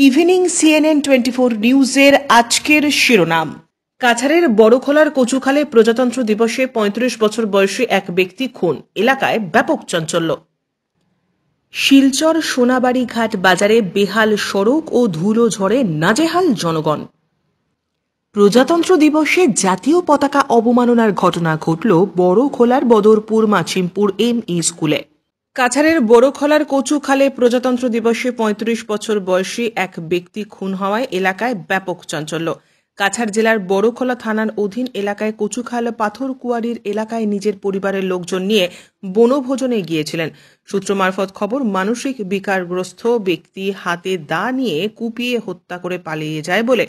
Evening CNN 24 নিউজের আজকের শিরোনাম। কাছাড়ের বড়খোলার কচুখালে প্রজাতন্ত্র দিবসে ৩৫ বছর বয়সী এক ব্যক্তি খুন, এলাকায় ব্যাপক চাঞ্চল্য। শিলচর সোনাবাড়ি ঘাট বাজারে বেহাল সড়ক ও ধুলো ঝড়ে নাজেহাল জনগণ। প্রজাতন্ত্র দিবসে জাতীয় পতাকা অবমাননার ঘটনা ঘটল বড়খোলার বদরপুর মাছিমপুর ME স্কুলে। কাছাড়ের বড়খোলার কচুখালে প্রজাতন্ত্র দিবসে ৩৫ বছর বয়সী এক ব্যক্তি খুন হওয়ায় এলাকায় ব্যাপক চাঞ্চল্য। কাছাড় জেলার বড়খোলা থানার অধীন এলাকায় কচুখাল পাথরকুয়ারির এলাকায় নিজের পরিবারের লোকজন নিয়ে বনভোজনে গিয়েছিলেন। সূত্র মারফত খবর, মানসিক বিকারগ্রস্ত ব্যক্তি হাতে দা নিয়ে কুপিয়ে হত্যা করে পালিয়ে যায় বলে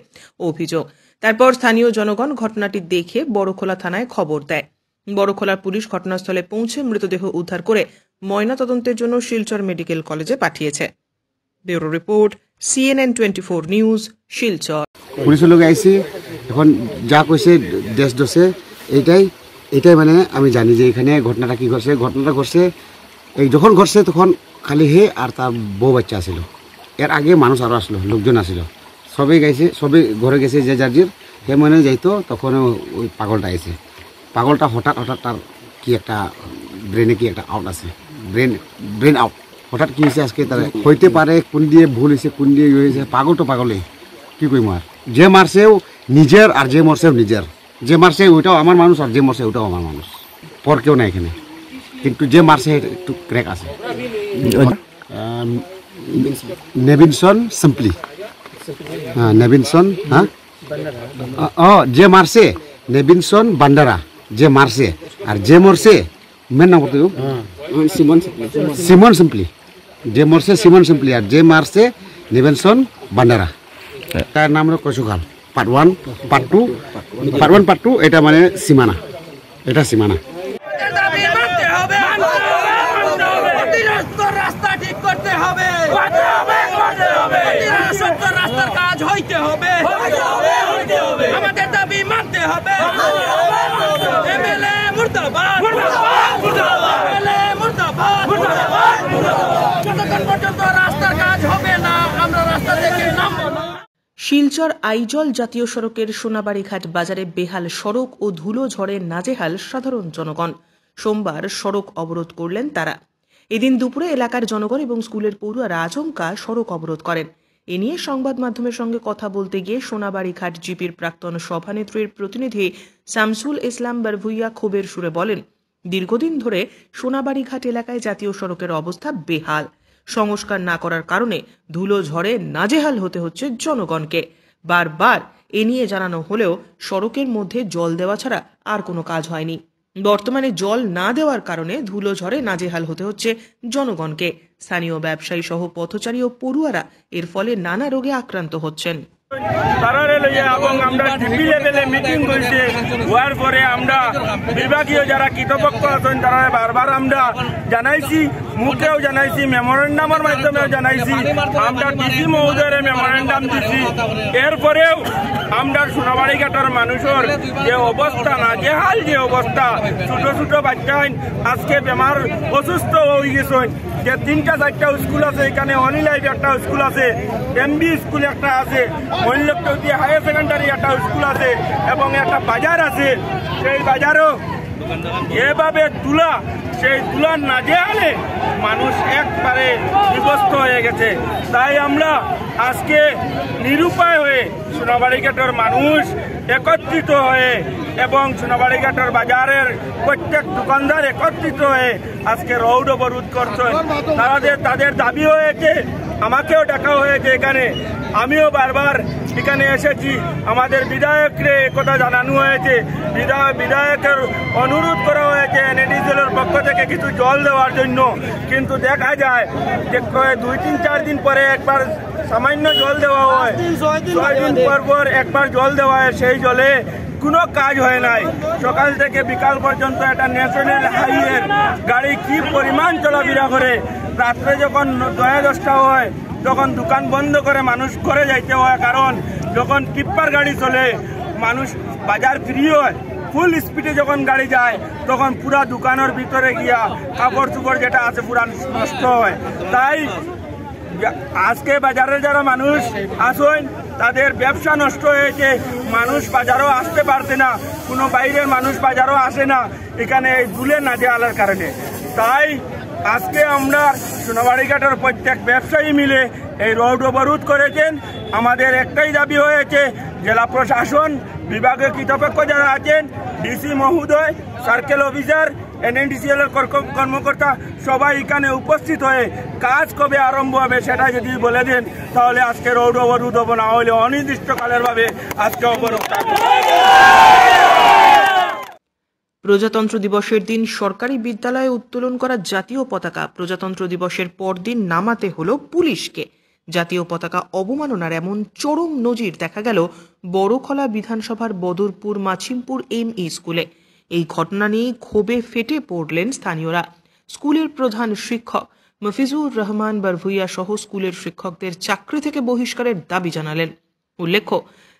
অভিযোগ। তারপর স্থানীয় জনগণ ঘটনাটি দেখে বড়খোলা থানায় খবর দেয়। বড়খোলার পুলিশ ঘটনাস্থলে পৌঁছে মৃতদেহ উদ্ধার করে ময়নাতদন্তের জন্য শিলচর মেডিকেল কলেজে পাঠিয়েছে। Bureau report, CNN 24 news, Silchar. পুলিশের লোক আইসি, এখন যা কইছে দেশ দোষে এইটাই মানে আমি জানি যে এখানে ঘটনাটা কি ঘটছে। ঘটনাটা ঘটছে এই যখন ঘটছে তখন খালি হে আর তার বউ বাচ্চা আসিল। এর আগে মানুষ আরও আসলো, লোকজন আসিল, সবাই গাইছে, সবাই ঘরে গেছে যে যার হে মনে যাইতো। তখন ওই পাগলটা আইছে। পাগলটা হঠাৎ তার কি একটা ব্রেনে কি একটা আউট আছে, ব্রেন আউট। হঠাৎ কি হয়েছে আজকে তার হইতে পারে, কোন দিয়ে ভুল হয়েছে, কোন দিয়ে হয়েছে। পাগল তো পাগলে কি কই মার, যে মারছেও নিজের আর যে মরছেও নিজের। যে মারছে ওইটাও আমার মানুষ আর যে মরছে ওইটাও আমার মানুষ, পর কেউ নাই এখানে। কিন্তু যে মারছে একটু ক্র্যাক আছে। নেভিনসন সিম্পলি, হ্যাঁ নেভিনসন, হ্যাঁ যে মারছে নেভিনসন বান্ডারা, যে মারছে। আর যে মরছে মেন নাম করতে সিমন সিম্পলি। যে মরছে সিমন সিম্পলি আর যে মারছে নেভিনসন বান্ডারা। তার নাম হলো কচুখাল পার্ট 1 পার্ট 2 পার্ট 2। এটা মানে সীমানা, এটা সীমানা। রাস্তা ঠিক করতে হবে, রাস্তার কাজ হইতে হবে, আমাদের দাবি মানতে হবে। এমএলএ মুর্দাবাদ, এমএলএ মুর্দাবাদ। যতক্ষণ পর্যন্ত রাস্তার কাজ হবে না আমরা রাস্তা থেকে নামবো না। শিলচর আইজল জাতীয় সড়কের সোনাবাড়ি ঘাট বাজারে বেহাল সড়ক ও ধুলো ঝড়ে নাজেহাল সাধারণ জনগণ। সোমবার সড়ক অবরোধ করলেন তারা। এদিন দুপুরে এলাকার জনগণ এবং স্কুলের পড়ুয়ারা আচমকা সড়ক অবরোধ করেন। এ নিয়ে সংবাদ মাধ্যমের সঙ্গে কথা বলতে গিয়ে সোনাবাড়ি ঘাট জিপির প্রাক্তন সভানেত্রীর প্রতিনিধি শামসুল ইসলাম বারভুইয়া ক্ষোভের সুরে বলেন, দীর্ঘদিন ধরে সোনাবাড়ি ঘাট এলাকায় জাতীয় সড়কের অবস্থা বেহাল। সংস্কার না করার কারণে ধুলো ঝড়ে নাজেহাল হতে হচ্ছে জনগণকে। বারবার এ নিয়ে জানানো হলেও সড়কের মধ্যে জল দেওয়া ছাড়া আর কোনো কাজ হয়নি। বর্তমানে জল না দেওয়ার কারণে ধুলো ঝড়ে নাজেহাল হতে হচ্ছে জনগণকে। স্থানীয় ব্যবসায়ী সহ পথচারী ও পড়ুয়ারা এর ফলে নানা রোগে আক্রান্ত হচ্ছেন। আমরা ডিপি লেভেলে মিটিং করছি, হওয়ার পরে আমরা বিভাগীয় যারা কর্তৃপক্ষ আছেন তারা বারবার আমরা জানাইছি, মুখেও জানাইছি, মেমোরেন্ডামের মাধ্যমেও জানাইছি, আমরা ডিসি মহোদয়ের মেমোরেন্ডাম দিচ্ছি। এরপরেও আমরা সোনাবাড়ি ঘাটের মানুষের যে অবস্থা, নাজেহাল যে অবস্থা, ছোট ছোট বাচ্চা আজকে বেমার অসুস্থ হয়ে গেছেন। যে 3টা-4টা স্কুল আছে, এখানে অনিলাইভ একটা স্কুল আছে, MB স্কুল একটা আছে, মহিলকটি হায়ার সেকেন্ডারি একটা স্কুল আছে এবং একটা বাজার আছে। সেই বাজারও এভাবে সেই তুলা নাজেহালে মানুষ একবারে বিভস্ত হয়ে গেছে। তাই আমরা আজকে নিরুপায় হয়ে সোনাবাড়ি ঘাটের মানুষ একত্রিত হয়ে এবং সোনাবাড়ি ঘাটের বাজারের প্রত্যেক দোকানদার একত্রিত হয়ে আজকে রোড অবরোধ করছেন। তাদের দাবি হয়েছে, আমাকেও ডাকা হয়েছে এখানে, আমিও বারবার এখানে এসেছি। আমাদের বিধায়ককে একথা জানানো হয়েছে, বিধায়কের অনুরোধ করা হয়েছে NADCL পক্ষ থেকে কিছু জল দেওয়ার জন্য। কিন্তু দেখা যায় যে 2-3-4 দিন পরে একবার সামান্য জল দেওয়া হয়, 6 দিন পর একবার জল দেওয়া হয়, সেই জলে কোনো কাজ হয় নাই। সকাল থেকে বিকাল পর্যন্ত একটা ন্যাশনাল হাইওয়ের গাড়ি কি পরিমাণ চলাফেরা করে। রাত্রে যখন 9-10টা হয় তখন দোকান বন্ধ করে মানুষ ঘরে যাইতে হয়, কারণ যখন টিপ্পার গাড়ি চলে মানুষ বাজার ফ্রি হয়। ফুল স্পিডে যখন গাড়ি যায় তখন পুরা দোকানের ভিতরে গিয়া কাপড় চোপড় যেটা আছে পুরা নষ্ট হয়। তাই আজকে বাজারে যারা মানুষ আসেন তাদের ব্যবসা নষ্ট হয়েছে, মানুষ বাজারও আসতে পারছে না, কোনো বাইরের মানুষ বাজারও আসে না এখানে এই ধুলের নাজেহালের কারণে। তাই আজকে আমরা সোনাবাড়িঘাটের প্রত্যেক ব্যবসায়ী মিলে এই রোড অবরোধ করেছেন। আমাদের একটাই দাবি হয়েছে, জেলা প্রশাসন বিভাগীয় কর্তৃপক্ষ যারা আছেন, ডিসি মহোদয়, সার্কেল অফিসার, NNDCL এর কর্মকর্তা সবাই এখানে উপস্থিত হয়ে কাজ কবে আরম্ভ হবে সেটা যদি বলে দেন তাহলে আজকে রোড অবরোধ হবো, না হলে অনির্দিষ্টকালের ভাবে আজকে অবরোধ থাকবে। প্রজাতন্ত্র দিবসের দিন সরকারি বিদ্যালয়ে উত্তোলন করা জাতীয় পতাকা প্রজাতন্ত্র দিবসের পরদিন নামাতে হলো পুলিশকে। জাতীয় পতাকা অবমাননার এমন চরম নজির দেখা গেল বড়খলা বিধানসভার বদরপুর মাছিমপুর ME স্কুলে। এই ঘটনা নিয়ে ক্ষোভে ফেটে পড়লেন স্থানীয়রা। স্কুলের প্রধান শিক্ষক মফিজুর রহমান বারভুইয়া সহ স্কুলের শিক্ষকদের চাকরি থেকে বহিষ্কারের দাবি জানালেন। উল্লেখ্য,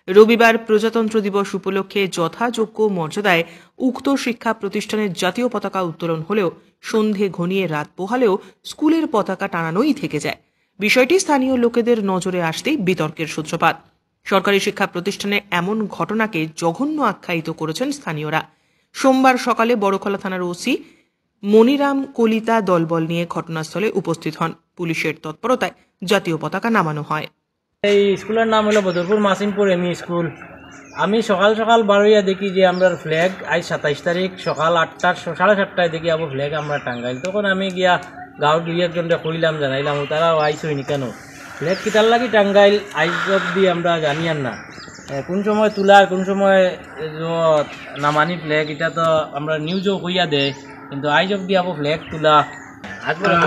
রবিবার প্রজাতন্ত্র দিবস উপলক্ষে যথাযোগ্য মর্যাদায় উক্ত শিক্ষা প্রতিষ্ঠানের জাতীয় পতাকা উত্তোলন হলেও সন্ধে ঘনিয়ে রাত পোহালেও স্কুলের পতাকা টানানোই থেকে যায়। বিষয়টি স্থানীয় লোকেদের নজরে আসতেই বিতর্কের সূত্রপাত। সরকারি শিক্ষা প্রতিষ্ঠানে এমন ঘটনাকে জঘন্য আখ্যায়িত করেছেন স্থানীয়রা। সোমবার সকালে বড়খলা থানার OC মনিরাম কলিতা দলবল নিয়ে ঘটনাস্থলে উপস্থিত হন। পুলিশের তৎপরতায় জাতীয় পতাকা নামানো হয়। এই স্কুলের নাম হলো বদরপুর মাসিমপুর ME স্কুল। আমি সকাল সকাল বারোইয়া দেখি যে আমরা ফ্ল্যাগ আজ 27 তারিখ সকাল 8টার 7:30টায় দেখি আবার ফ্ল্যাগ আমরা টাঙ্গাইল। তখন আমি গিয়া গাঁৱৰ 2-1জনকে কইলাম, জানাইলাম, তারা আইসই কেন ফ্ল্যাগ কিতার লাগি টাঙ্গাইল আইজ অব্দি আমরা জানি আর না, কোন সময় তোলার কোন সময় নামানি ফ্ল্যাগ এটা তো আমরা নিউজও কইয়া দেয়, কিন্তু আইজ অব্দি আবার ফ্ল্যাগ তোলা।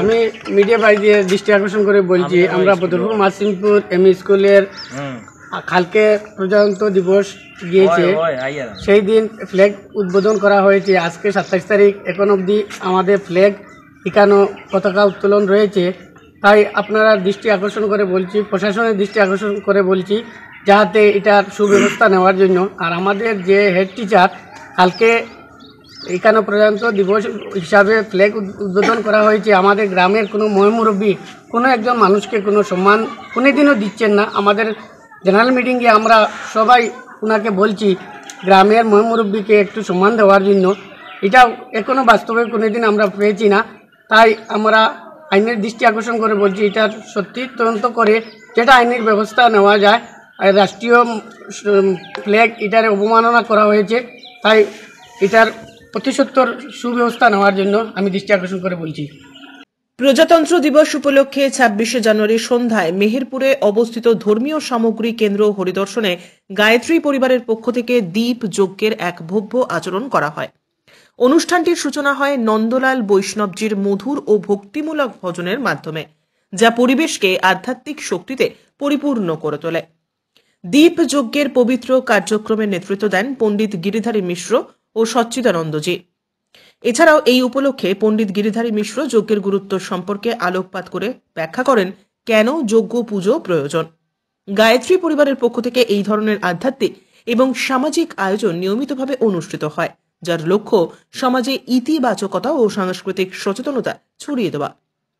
আমি মিডিয়া বাই দিয়ে দৃষ্টি আকর্ষণ করে বলছি, আমরা বদরপুর মাসিমপুর ME স্কুলের কালকে প্রজাতন্ত্র দিবস গিয়েছে, সেই দিন ফ্ল্যাগ উদ্বোধন করা হয়েছে। আজকে 27 তারিখ, এখন অবধি আমাদের ফ্ল্যাগ এখানে পতাকা উত্তোলন রয়েছে। তাই আপনারা দৃষ্টি আকর্ষণ করে বলছি, প্রশাসনের দৃষ্টি আকর্ষণ করে বলছি যাতে এটার সুব্যবস্থা নেওয়ার জন্য। আর আমাদের যে হেড টিচার কালকে এখানে প্রজাতন্ত্র দিবস হিসাবে ফ্ল্যাগ উদ্বোধন করা হয়েছে, আমাদের গ্রামের কোনো মুরব্বী কোনো একজন মানুষকে কোনো সম্মান কোনোদিনও দিচ্ছেন না। আমাদের জেনারেল মিটিংয়ে আমরা সবাই ওনাকে বলছি গ্রামের মুরব্বীকে একটু সম্মান দেওয়ার জন্য। এটা এখনও বাস্তবে কোনোদিন আমরা পেয়েছি না। তাই আমরা আইনের দৃষ্টি আকর্ষণ করে বলছি এটার সত্যি তদন্ত করে যেটা আইনের ব্যবস্থা নেওয়া যায়। আর রাষ্ট্রীয় ফ্ল্যাগ এটার অবমাননা করা হয়েছে, তাই এটার প্রতিসত্তর সুব্যবস্থা নেওয়ার জন্য আমি দৃষ্টি আকর্ষণ করে বলছি। প্রজাতন্ত্র দিবস উপলক্ষে 26শে জানুয়ারি সন্ধ্যায় মেহেরপুরে অবস্থিত ধর্মীয় সামগ্রী কেন্দ্র হরিদর্শনে গায়ত্রী পরিবারের পক্ষ থেকে দীপ যজ্ঞের এক ভব্য আচরণ করা হয়। অনুষ্ঠানটির সূচনা হয় নন্দলাল বৈষ্ণবজির মধুর ও ভক্তিমূলক ভজনের মাধ্যমে, যা পরিবেশকে আধ্যাত্মিক শক্তিতে পরিপূর্ণ করে তোলে। দীপ যজ্ঞের পবিত্র কার্যক্রমের নেতৃত্ব দেন পণ্ডিত গিরিধারী মিশ্র ও সচ্চিদানন্দজি। এছাড়াও এই উপলক্ষে পণ্ডিত গিরিধারী মিশ্র যজ্ঞের গুরুত্ব সম্পর্কে আলোকপাত করে ব্যাখ্যা করেন কেন যজ্ঞ পুজো প্রয়োজন। গায়ত্রী পরিবারের পক্ষ থেকে এই ধরনের আধ্যাত্মিক এবং সামাজিক আয়োজন নিয়মিতভাবে অনুষ্ঠিত হয়, যার লক্ষ্য সমাজে ইতিবাচকতা ও সাংস্কৃতিক সচেতনতা ছড়িয়ে দেওয়া।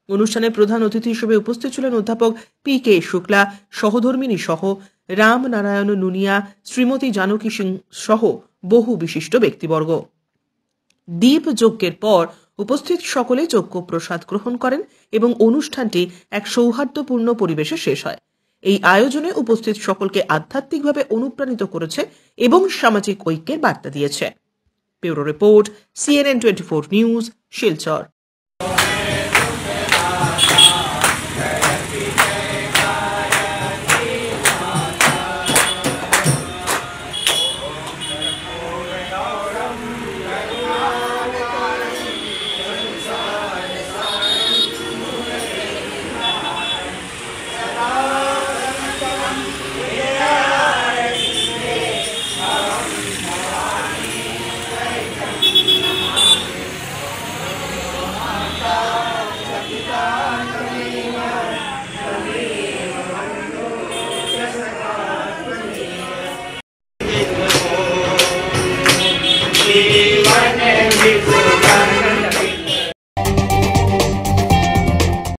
অনুষ্ঠানে প্রধান অতিথি হিসেবে উপস্থিত ছিলেন অধ্যাপক PK শুক্লা, সহধর্মিনী সহ রাম নারায়ণ নুনিয়া, শ্রীমতী জানকী সিং সহ বহু বিশিষ্ট ব্যক্তিবর্গ। দীপ যজ্ঞের পর উপস্থিত সকলে যজ্ঞ প্রসাদ গ্রহণ করেন এবং অনুষ্ঠানটি এক সৌহার্দ্যপূর্ণ পরিবেশে শেষ হয়। এই আয়োজনে উপস্থিত সকলকে আধ্যাত্মিকভাবে অনুপ্রাণিত করেছে এবং সামাজিক ঐক্যের বার্তা দিয়েছে। Bureau report, CNN 24 news, Silchar.